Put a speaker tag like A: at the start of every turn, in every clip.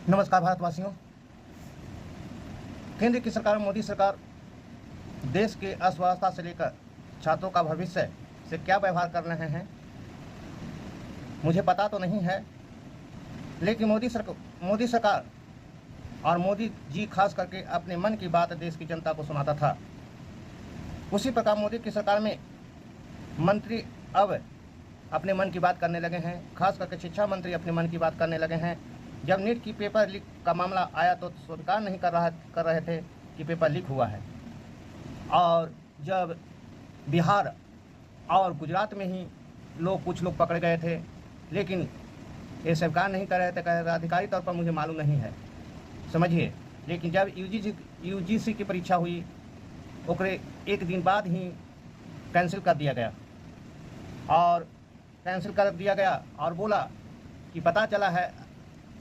A: नमस्कार भारतवासियों। केंद्र की सरकार मोदी सरकार देश की अर्थव्यवस्था से लेकर छात्रों का भविष्य से क्या व्यवहार कर रहे हैं मुझे पता तो नहीं है, लेकिन मोदी सरकार और मोदी जी खास करके अपने मन की बात देश की जनता को सुनाता था। उसी प्रकार मोदी की सरकार में मंत्री अब अपने मन की बात करने लगे हैं। खास करके शिक्षा मंत्री अपने मन की बात करने लगे हैं। जब नीट की पेपर लीक का मामला आया तो स्वीकार नहीं कर रहे थे कि पेपर लीक हुआ है, और जब बिहार और गुजरात में ही कुछ लोग पकड़े गए थे, लेकिन ये स्वीकार नहीं कर रहे थे। कह अधिकारी तौर पर मुझे मालूम नहीं है, समझिए। लेकिन जब यूजीसी की परीक्षा हुई, ओकरे एक दिन बाद ही कैंसिल कर दिया गया और बोला कि पता चला है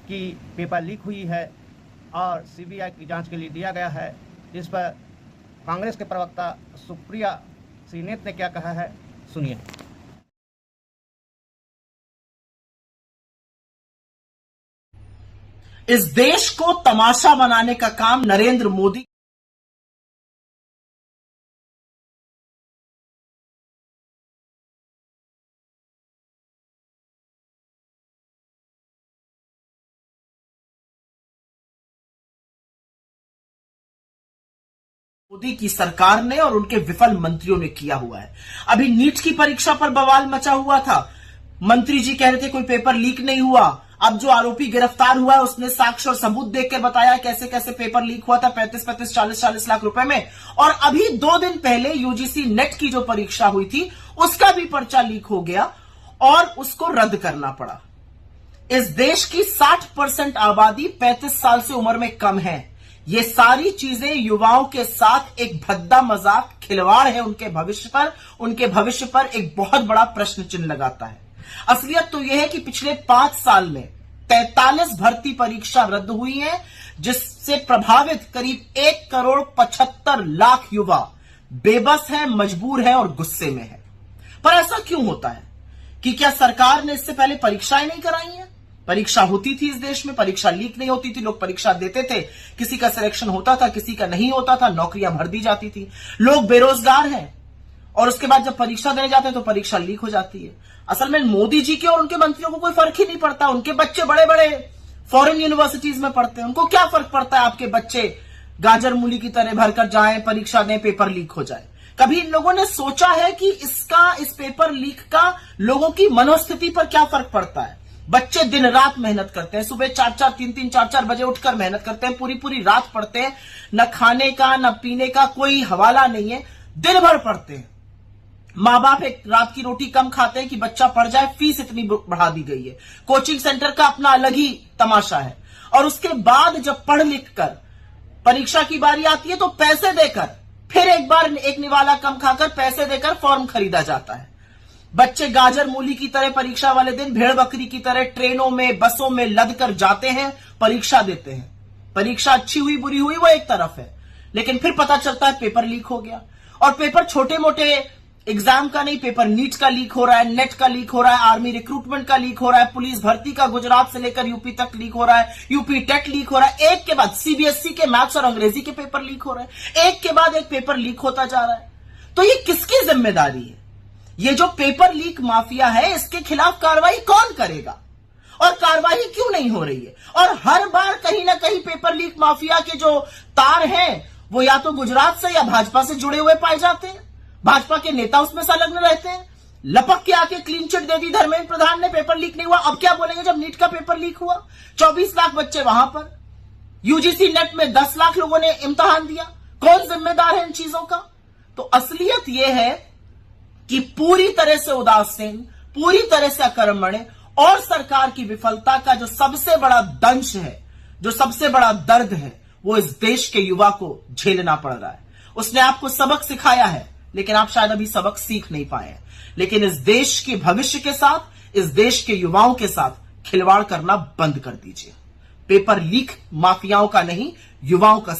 A: कि पेपर लीक हुई है और सीबीआई की जांच के लिए दिया गया है। इस पर कांग्रेस के प्रवक्ता सुप्रिया श्रीनेत ने क्या कहा है, सुनिए।
B: इस देश को तमाशा बनाने का काम नरेंद्र मोदी की सरकार ने और उनके विफल मंत्रियों ने किया हुआ है। अभी नीट की परीक्षा पर बवाल मचा हुआ था। मंत्री जी कह रहे थे कोई पेपर लीक नहीं हुआ। अब जो आरोपी गिरफ्तार हुआ है उसने साक्ष्य और सबूत देकर बताया कैसे कैसे पेपर लीक हुआ था 35-35, 40-40 लाख रुपए में। और अभी 2 दिन पहले यूजीसी नेट की जो परीक्षा हुई थी उसका भी पर्चा लीक हो गया और उसको रद्द करना पड़ा। इस देश की 60% आबादी 35 साल से उम्र में कम है। ये सारी चीजें युवाओं के साथ एक भद्दा मजाक खिलवाड़ है। उनके भविष्य पर एक बहुत बड़ा प्रश्न चिन्ह लगाता है। असलियत तो यह है कि पिछले 5 साल में 43 भर्ती परीक्षा रद्द हुई है, जिससे प्रभावित करीब 1,75,00,000 युवा बेबस हैं, मजबूर हैं और गुस्से में हैं। पर ऐसा क्यों होता है कि क्या सरकार ने इससे पहले परीक्षाएं नहीं कराई हैं? परीक्षा होती थी इस देश में, परीक्षा लीक नहीं होती थी, लोग परीक्षा देते थे, किसी का सिलेक्शन होता था, किसी का नहीं होता था, नौकरियां भर दी जाती थी। लोग बेरोजगार हैं और उसके बाद जब परीक्षा देने जाते हैं तो परीक्षा लीक हो जाती है। असल में मोदी जी के और उनके मंत्रियों को कोई फर्क ही नहीं पड़ता। उनके बच्चे बड़े बड़े फॉरेन यूनिवर्सिटीज में पढ़ते हैं, उनको क्या फर्क पड़ता है आपके बच्चे गाजर मूली की तरह भरकर जाएं, परीक्षा दें, पेपर लीक हो जाए। कभी इन लोगों ने सोचा है कि इस पेपर लीक का लोगों की मनोस्थिति पर क्या फर्क पड़ता है? बच्चे दिन रात मेहनत करते हैं, सुबह 3-3, 4-4 बजे उठकर मेहनत करते हैं, पूरी रात पढ़ते हैं, न खाने का न पीने का कोई हवाला नहीं है, दिन भर पढ़ते हैं। माँ बाप एक रात की रोटी कम खाते हैं कि बच्चा पढ़ जाए, फीस इतनी बढ़ा दी गई है। कोचिंग सेंटर का अपना अलग ही तमाशा है। और उसके बाद जब पढ़ लिख कर परीक्षा की बारी आती है तो पैसे देकर फिर एक बार एक निवाला कम खाकर पैसे देकर फॉर्म खरीदा जाता है। बच्चे गाजर मूली की तरह परीक्षा वाले दिन भेड़ बकरी की तरह ट्रेनों में, बसों में लद कर जाते हैं, परीक्षा देते हैं। परीक्षा अच्छी हुई बुरी हुई वो एक तरफ है, लेकिन फिर पता चलता है पेपर लीक हो गया। और पेपर छोटे मोटे एग्जाम का नहीं, पेपर नीट का लीक हो रहा है, नेट का लीक हो रहा है, आर्मी रिक्रूटमेंट का लीक हो रहा है, पुलिस भर्ती का गुजरात से लेकर यूपी तक लीक हो रहा है, यूपी टेट लीक हो रहा है। एक के बाद सीबीएसई के मैथ्स और अंग्रेजी के पेपर लीक हो रहे हैं, एक के बाद एक पेपर लीक होता जा रहा है। तो ये किसकी जिम्मेदारी है? ये जो पेपर लीक माफिया है, इसके खिलाफ कार्रवाई कौन करेगा और कार्रवाई क्यों नहीं हो रही है? और हर बार कहीं ना कहीं पेपर लीक माफिया के जो तार हैं वो या तो गुजरात से या भाजपा से जुड़े हुए पाए जाते हैं। भाजपा के नेता उसमें संलग्न रहते हैं। लपक के आके क्लीन चिट दे दी धर्मेंद्र प्रधान ने, पेपर लीक नहीं हुआ। अब क्या बोलेंगे जब नीट का पेपर लीक हुआ? 24 लाख बच्चे वहां पर, यूजीसी नेट में 10 लाख लोगों ने इम्तिहान दिया। कौन जिम्मेदार है इन चीजों का? तो असलियत यह है कि पूरी तरह से उदासीन, पूरी तरह से अकर्मण्य और सरकार की विफलता का जो सबसे बड़ा दंश है, जो सबसे बड़ा दर्द है, वो इस देश के युवा को झेलना पड़ रहा है। उसने आपको सबक सिखाया है, लेकिन आप शायद अभी सबक सीख नहीं पाए हैं। लेकिन इस देश के भविष्य के साथ, इस देश के युवाओं के साथ खिलवाड़ करना बंद कर दीजिए। पेपर लीक माफियाओं का नहीं, युवाओं का